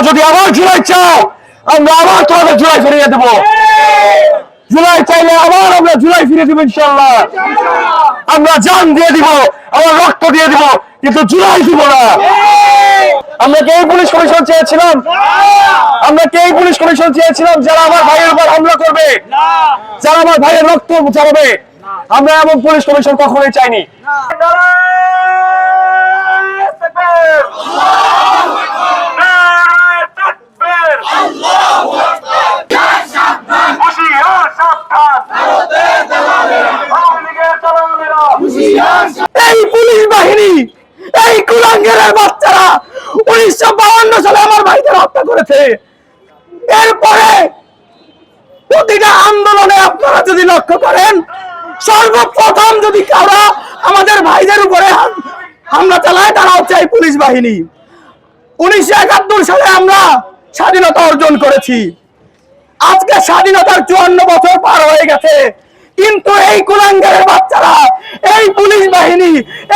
যদি আবার জুলাই চাও আমরা আবার তোমাদের জুলাই ফিরিয়ে দেবো। জুলাই চাইলে আবার আমরা জুলাই ফিরে দেবো ইনশাআল্লাহ। আমরা জান দিয়ে দিব, আমরা রক্ত দিয়ে দিব, কিন্তু জুলাই দিব না। আমরা কে পুলিশ কমিশন চেয়েছিলাম? আমরা কে পুলিশ কমিশন চেয়েছিলাম যারা আমার ভাইয়ের উপর হামলা করবে, যারা আমার ভাইয়ের রক্ত ঝরাবে? আমরা এমন পুলিশ কমিশন কখনোই চাইনি। এই পুলিশ বাহিনী, এই কুলাঙ্গের বাচ্চারা 1952 সালে আমার ভাইদের হত্যা করেছে। এরপরে প্রতিটা আন্দোলনে আপনারা যদি লক্ষ্য করেন, সর্বপ্রথম যদি কারা আমাদের ভাইদের উপরে হামলা চালায় তারা হচ্ছে এই পুলিশ বাহিনী। 1971 সালে আমরা স্বাধীনতা অর্জন করেছি। আজকে স্বাধীনতার 54 বছর পার হয়ে গেছে, কিন্তু এই কুলাঙ্গারের বাচ্চারা, এই পুলিশ বাহিনী,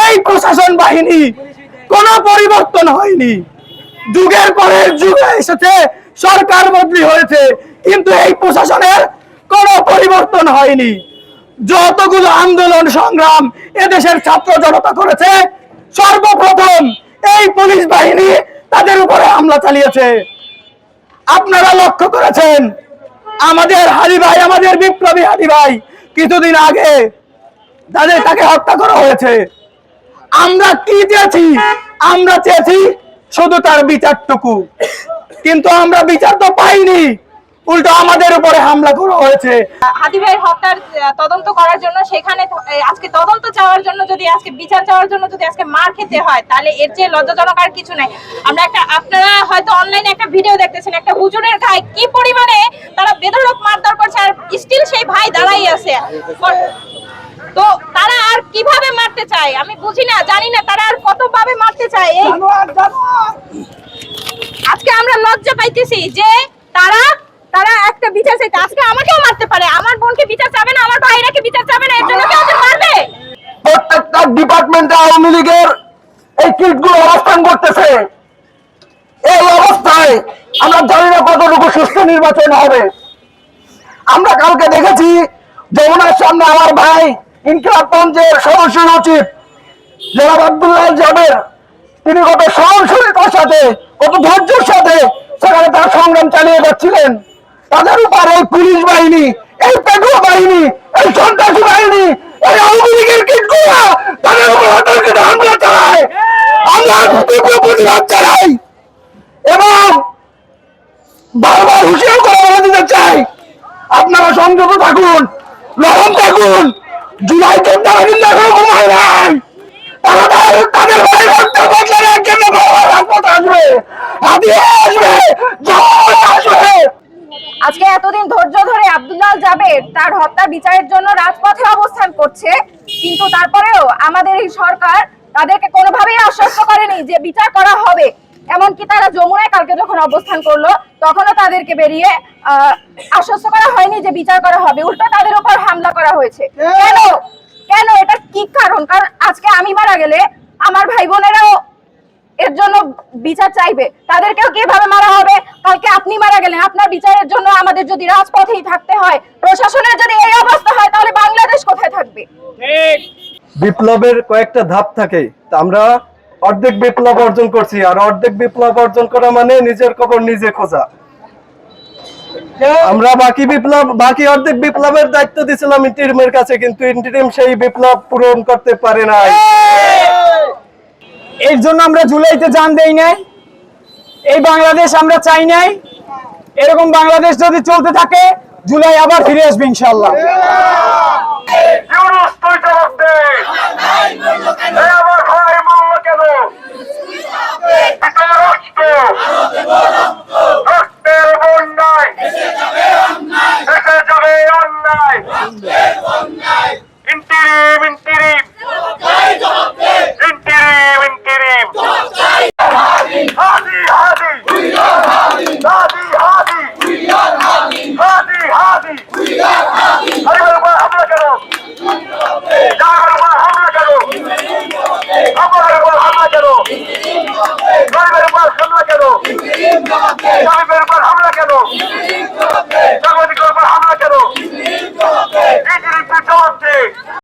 এই প্রশাসন বাহিনী কোনো পরিবর্তন হয়নি। যুগের পরে যুগে এসেছে, সরকার বদলি হয়েছে, কিন্তু এই প্রশাসনের কোনো পরিবর্তন হয়নি। যতগুলো আন্দোলন সংগ্রাম এদেশের ছাত্র জনতা করেছে, সর্বপ্রথম এই পুলিশ বাহিনী তাদের উপরে হামলা চালিয়েছে। আপনারা লক্ষ্য করেছেন আমাদের হাদি ভাই, আমাদের বিপ্লবী হাদি ভাই কিছুদিন আগে তাকে হত্যা করা হয়েছে। আমরা কি চেয়েছি? আমরা চেয়েছি শুধু তার বিচারটুকু, কিন্তু আমরা বিচার তো পাইনি, উল্টো আমাদের উপরে হামলা করা হয়েছে। হাদি ভাইয়ের হত্যার তদন্ত করার জন্য সেখানে আজকে তদন্ত চাওয়ার জন্য, যদি আজকে বিচার চাওয়ার জন্য যদি আজকে মার খেতে হয়, তাহলে এর চেয়ে লজ্জাজনক আর কিছু নাই। আমরা আপনারা হয়তো অনলাইনে একটা ভিডিও দেখতেছেন, একটা হুজুরের গায়ে কি পরিমাণে তারা বেধড়ক মারধর করছে, আর স্টিল সেই ভাই দাঁড়াই আছে। তো তারা আর কিভাবে মারতে চায় আমি বুঝি না, জানি না তারা আর কতভাবে মারতে চায়। এই আজকে আমরা লজ্জা পাইতেছি যে তারা একটা বিচার চাইতে, আজকে আমাকেও মারতে পারে। আমার বোনকে বিচার চাবে না, আমার ভাইরাকে বিচার চাবে না, এর জন্য কি ওদের মারবে? প্রত্যেকটা ডিপার্টমেন্টে আওয়ামী লীগের এই কিটগুলো অবস্থান করতেছে। এই অবস্থায় আমরা জানি না কতটুকু সুষ্ঠু নির্বাচন হবে। আমরা কালকে দেখেছি যমুনার সামনে আমার ভাই ইনকিলাব মঞ্চের সদস্য সচিব জনাব আব্দুল্লাহ জাবের, তিনি কত সহনশীলতার সাথে, কত ধৈর্যের সাথে সেখানে তার সংগ্রাম চালিয়ে যাচ্ছিলেন। তাদের উপর এই পুলিশ বাহিনী, এই পেটুয়া বাহিনী, এই সন্ত্রাসী বাহিনী, এই আওয়ামী লীগের কিটগুলা তাদের উপর অতর্কিত হামলা চালায়। আমরা তীব্র প্রতিবাদ জানাই এবং বারবার হুঁশিয়ার করে বলে দিতে চাই, আপনারা সংযত থাকুন, নরম থাকুন। জুলাই যোদ্ধারা কিন্তু এখনো ঘুমায় নাই। তারা তাদের ভাই রক্তের বদলে কেন রাজপথ আসবে, হাতিয়ে আসবে, আসবে। আজকে এতদিন ধৈর্য ধরে আব্দুল্লাহ জাবের তার হত্যা বিচারের জন্য রাজপথে অবস্থান করছে, কিন্তু তারপরেও আমাদের এই সরকার তাদেরকে কোনোভাবেই আশ্বস্ত করেনি যে বিচার করা হবে। এমনকি তারা যমুনায় কালকে যখন অবস্থান করলো, তখনও তাদেরকে বেরিয়ে আশ্বস্ত করা হয়নি যে বিচার করা হবে, উল্টো তাদের উপর হামলা করা হয়েছে। কেন কেন এটার কি কারণ? কারণ আজকে আমি মারা গেলে আমার ভাই বোনেরাও এর জন্য বিচার চাইবে, তাদেরকেও কিভাবে মারা হবে। কালকে আপনি মারা গেলেন, আপনার বিচারের জন্য আমাদের যদি রাজপথেই থাকতে হয়, প্রশাসনের যদি এই অবস্থা হয়, তাহলে বাংলাদেশ কোথায় থাকবে? বিপ্লবের কয়েকটা ধাপ থাকে, আমরা অর্ধেক বিপ্লব অর্জন করছি, আর অর্ধেক বিপ্লব অর্জন করা মানে নিজের কবর নিজে খোঁজা। আমরা বাকি অর্ধেক বিপ্লবের দায়িত্ব দিয়েছিলাম ইন্টারিমের কাছে, কিন্তু ইন্টারিম সেই বিপ্লব পূরণ করতে পারে নাই। এর জন্য আমরা জুলাইতে জান দেই নাই। এই বাংলাদেশ আমরা চাই নাই। এরকম বাংলাদেশ যদি চলতে থাকে, জুলাই আবার ফিরে আসবে ইনশাআল্লাহ। জামাতের উপর হামলা কেন?